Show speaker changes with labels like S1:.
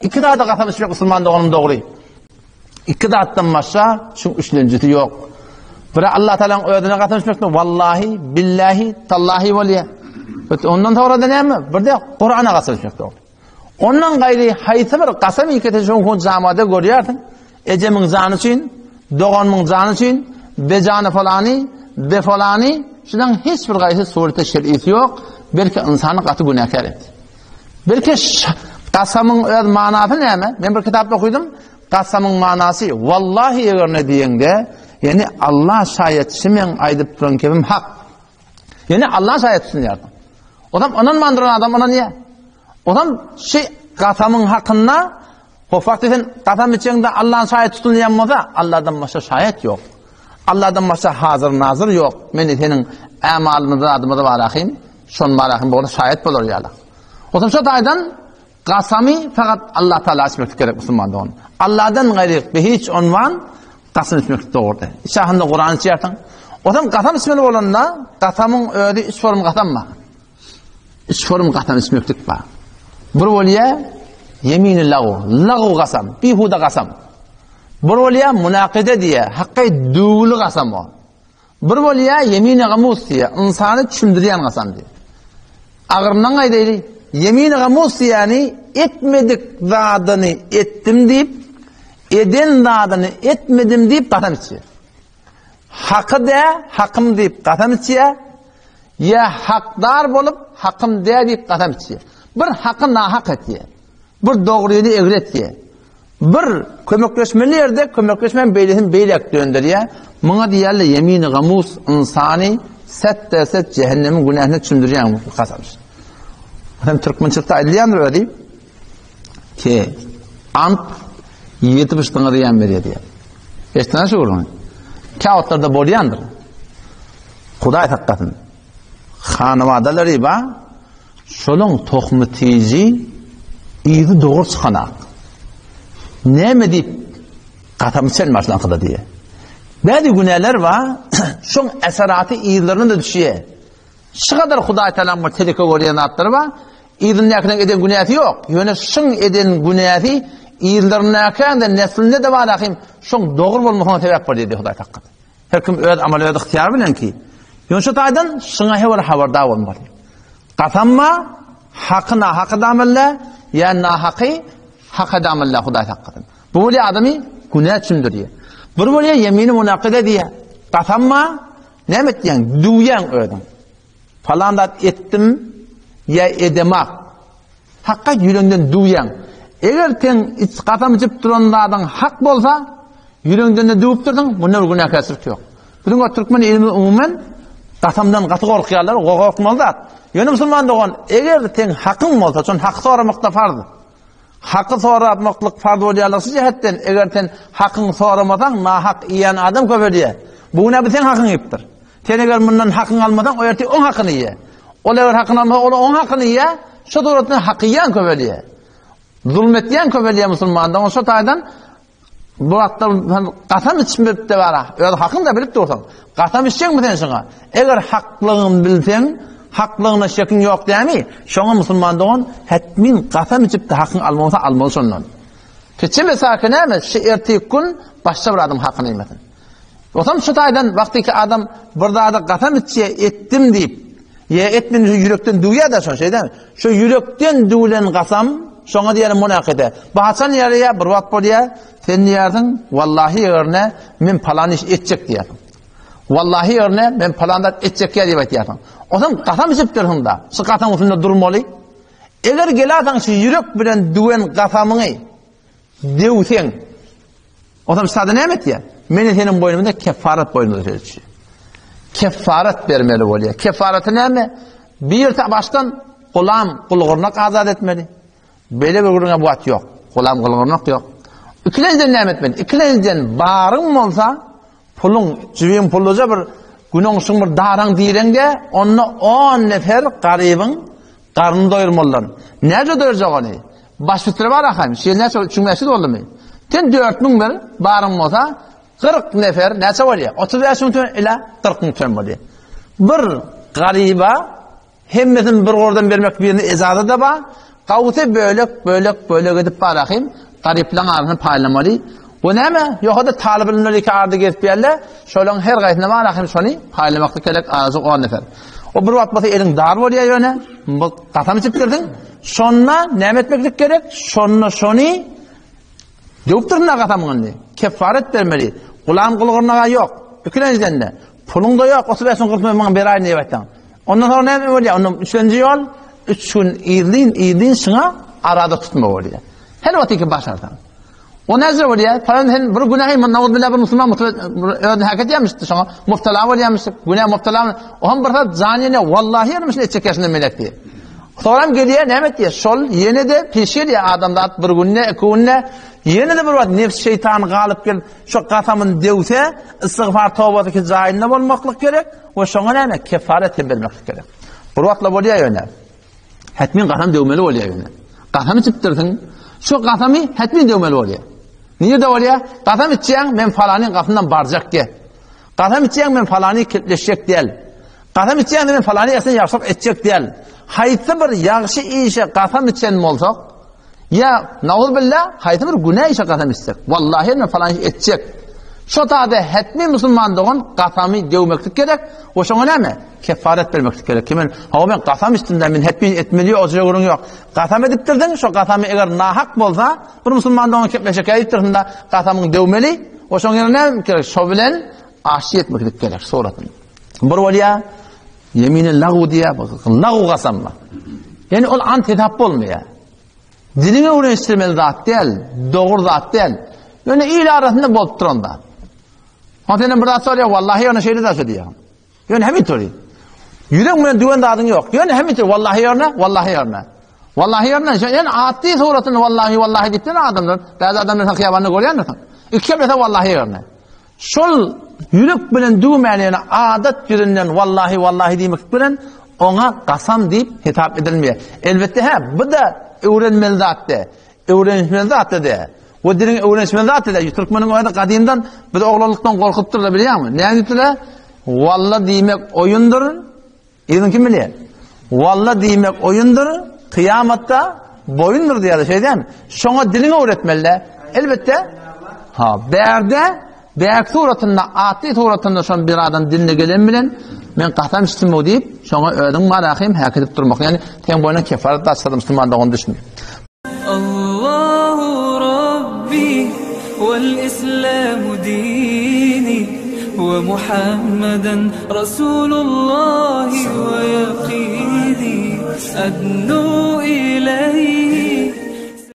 S1: İki daha da katılmış bir Müslüman da onun doğru. İki dağıttan başka şu üçüncüsü yok. Bırak Allah Teala'nın ödüne katılmış mı? Vallahi, billahi, tallahi veliye. Ondan sonra da ne mi? Bir de Kur'an'a katılmış mı? Ondan gayri haytı bir kasam ikete şonkun zamada görüyordun. Ecemin zanı için, doğanın zanı için, be canı falani, be falani, şundan hiçbir gayri surete şer'isi yok. Belki insanı katı günahkar et. Belki kasamın öz manası ne mi? Ben bir kitapta okudum. Kasamın manası vallahi eğer ne diyende yani Allah şayetçimen aydıp duran kebim hak. Yani Allah şayetçisini yardım. Odam onun mandıran adam ona niye? Odam kasamın hakkında hofaktifin kasam içinde Allah'ın şayet tutun yanmasa Allah'dan başka şayet yok. Allah'dan başka hazır nazır yok. Meni senin emalımızda adımıza varakayım. Şun varakayım. Bu şayet bulur yalak. Odam şu daydan kasami fakat Allah Teala açmak gerek Müslüman'da onu. Allah'dan gayri bir hiç onvan kasım ismek doğurdu. İşahında Kur'an içertin. Odam kasam ismini olanda kasamın öyle üç form kasam mı? Üç form kasam ismeklik var. Bir veliye yemin-i lagu kasam, bihuda kasam. Bir veliye münakide diye, hakkı doğulu kasam o. Bir veliye yemin-i gamus diye, insanı düşündüren kasam diye. Ağırından gaydaydı. Yemin-i gamus yani etmedik zadını ettim deyip, eden zadını etmedim deyip kasam içiyor. Hakkı de, hakkım deyip kasam içiyor. Ya hakdar bolup, hakkım de deyip kasam içiyor. Bir hakkı nahak etiyor. Bir doğruyunu egret bir kömekleşmeli yerde kömekleşmen beylesin beylek döndürüyor. Buna diyorlar yemin-i gamus insani set cehennemin günahını düşündürüyor kasamış. Hem Türkmençilikte aylayandır öyle deyip ki ant 70 tane diyen veriyor diye. Eşten şu olur mu? Kağıtlarda boğulayandır. Kuday hakkatın. Hanımadaları var. Şolun tohmu tizi İyidi doğru çıkanak. Ne mi deyip katamı çelmez lankıda diye. Bazı günahlar var, şun esaratı iyilerine de düşüyor. Şu kadar Huday Teala'nın bir teleke koruyan atları var, iyinin yakından eden günahı yok. Yani şun eden günahı iyilerine yakından da neslinde de var akım, şun doğru olmakına sebep var dedi Huday Teala. Her kim öyle amal öyle ihtiyar bilen ki. Yani şu taydan şuna hever haberdar olmalı. Katamma, hakkına hakkı damelle, ya nahaqi hak adamAllah Huday hakkıdır. Bu böyle adamı günah düşündürüyor. Bu böyle yemini münakide diye. Kasamma ne ettiyen? Duyan ödüm. Falan da ettim ya edemak. Hakka yüreğinden duyan. Eğer sen kasam içip duranlardan hak bolsa yüreğinden de duyup durdun. Bunlar günah kasırtı yok. Bunun Türkmen ilmi umumen kasamdan katı korkuyorlar. Korkmalılar. Yani Müslüman doğan, eğer sen hakkın olsa, son hakkı soramakta fardı. Hakkı soramaklık fardı oluyorlarsa cihetten, eğer sen hakkın soramadan, nahak yiyen adam köpeliyor. Bu ne bir sen hakkın yiptir. Sen eğer bundan hakkın almadan, o erti on hakkını yiye. O eğer hakkın almadan, o on hakkını yiye, şu doğrultuda hakkı yiyen köpeliyor. Zulmet yiyen köpeliyor Müslüman'dan, o şu taydan, bu hatta kasam içmeyip de var. Öyle hakkın da bilip dursan. Kasam içecek mi sen sana? Eğer haklığını bilsen, haklığına şekin yok değil mi? Şuna Müslümanların hetmin kasam içip de hakkını almasa almalı ondan. Keçi mesakine mi? Erteki gün başka bir adam hakkını yemesin. O zaman şu taydan vaktiki adam burada da kasam içe ettim deyip ya etmin yürekten duyuyor da şu şey değil mi? Şu yürekten duyulan kasam şuna diyelim münakide. Bahasan yarıya bir vakit buraya sen diyerdin vallahi yerine men falan iş edecek diyerdin. Vallahi yerine men falandan edecek ya diye diyerdin. O zaman kasam içip dursun da şu kasam üstünde durmalı. Eğer geladan şu yürek bilen duyan kasamını devsen o zaman sadece ne emet ya? Meni senin boynumda kefaret boynunda çalışıyor. Kefaret vermeli oluyor. Kefareti ne mi? Bir ta baştan kulağına azat etmeli. Böyle bir guruna buat yok. Kulağına yok. İkilenciden ne etmeli? İkilenciden bağırın olsa pulun, cüvün pulluca bir günahsın bir darang direnge onu 10 nefer garibin karnını doyurmalılar. Nerede doyuracak onu? Baş fitri var akayım. Şeyler çünkü oldu mu? Ten 4000 bir bağırın olsa 40 nefer neçe oluyor? 30 yaşın ile 40 bin oluyor. Bir gariba hemmetin bir oradan vermek birine ezadı da var. Qavıtı bölük edip barakayım. Gariplerin arasını paylamalı. O neme? Yok da talib ilimler iki ardı gelip yerler. Şöyle her gayetine barakayım şunu paylamakta gerek azı 10 nefer. O bir vakit elin dar oluyor yöne. Katamı çıktırdın. Sonra ne etmeklik gerek? Sonra şunu dövüptürün katamını. Kefaret vermeli. Kulağın kulağına yok. Ükülenizden de. Pulun da yok. 35'in 40'ın bir ay nevetten. Ondan sonra ne oluyor? Onun 3. yol 3 gün iyiliğin şuna arada tutma oluyor. Her vakti başardan. O nezir oluyor. Falan bir günahı nağud billah bir Müslüman ödün haket yemişti sana. Muftala oluyormuştu. Günah muftala. O hem bir zaniyene vallahi yarmışsın etçek yaşında melek diye. Sonra geliyor ne diye. Sol yine de peşir ya adamda bir günne iki günne yine de bir vakit nefs şeytan galip gel şu katamın devse istiğfar tövbedeki zahirinde olmaklık gerek. O şuna ne kefaret bilmek gerek. Bir vakitla oluyor yöne. Hatmin katam devmeli oluyor yöne. Katamı çıptırdın. Şu katamı hatmin devmeli oluyor. Niye de oluyor? Katam içeceğim ben falanın kapından baracak diye. Katam içeceğim ben falanı kilitleşecek değil. Katam içeceğim ben falanı yasin yapsak edecek değil. Haytı bir yaxşı işe katam içen mi olsak? Ya na'udhu billah haytı bir günah işe katam içsek. Vallahi ben falanı edecek. Şu tabi hetmi Müslümandığın katamı devmeklik gerek. O şuna ne mi? Kefaret vermeklik gerek. Kimin? Ha ben katam içtiğinden ben hetmi etmeliyor o cevurun yok. Katam ediptirdin şu katamı eğer nahak olsa bir Müslümandığın kepleşek ediptirdin de katamını devmeli. O şuna ne gerek? Şu bilen aşı etmeklik gerek. Sonratın. Bir valiya yemin-i lağu diye bakın. Lağu kasamla. Yani o antitap olmuyor. Diline öğreniştirmeli zat değil. Doğru zat değil. Yani iyi arasında bolup duran da. Hatta bir daha soruyor vallahi ona şeyde de söylüyor. Yani hem soruyor. Yürek mi düven dadın yok. Yani hem soruyor vallahi yorna, vallahi yorna. Vallahi yorna. Yani atti suratını vallahi dipten adamlar. Bazı adamlar kıyabanını görüyor musun? İki kere vallahi yorna. Şol yürek bilen düğmeyene adet yüründen vallahi demek bilen ona kasam deyip hitap edilmiyor. Elbette bu da öğrenmeli zaten. Öğrenmeli zaten de. O dilin öğrenişmeli zaten de. Türkmenin oyunda kadimden bir de oğlanlıktan korkuttur da biliyor musun? Ne diyetiler? Vallahi demek oyundur. İzin kim biliyor? Vallahi demek oyundur. Kıyamatta boyundur diye de şey değil mi? Şuna dilini öğretmeliler. Elbette Beyek suratında, ati suratında son bir adam dinle gelen bilen men qahtam istim o deyip şuna ödün marakim hak edip durmak. Yani ten boyuna kefaret açsadım Müslüman da onu düşünüyor.
S2: Allahu Rabbi vel İslamu dini ve Muhammeden Resulullah ve yakini adnu ileyhi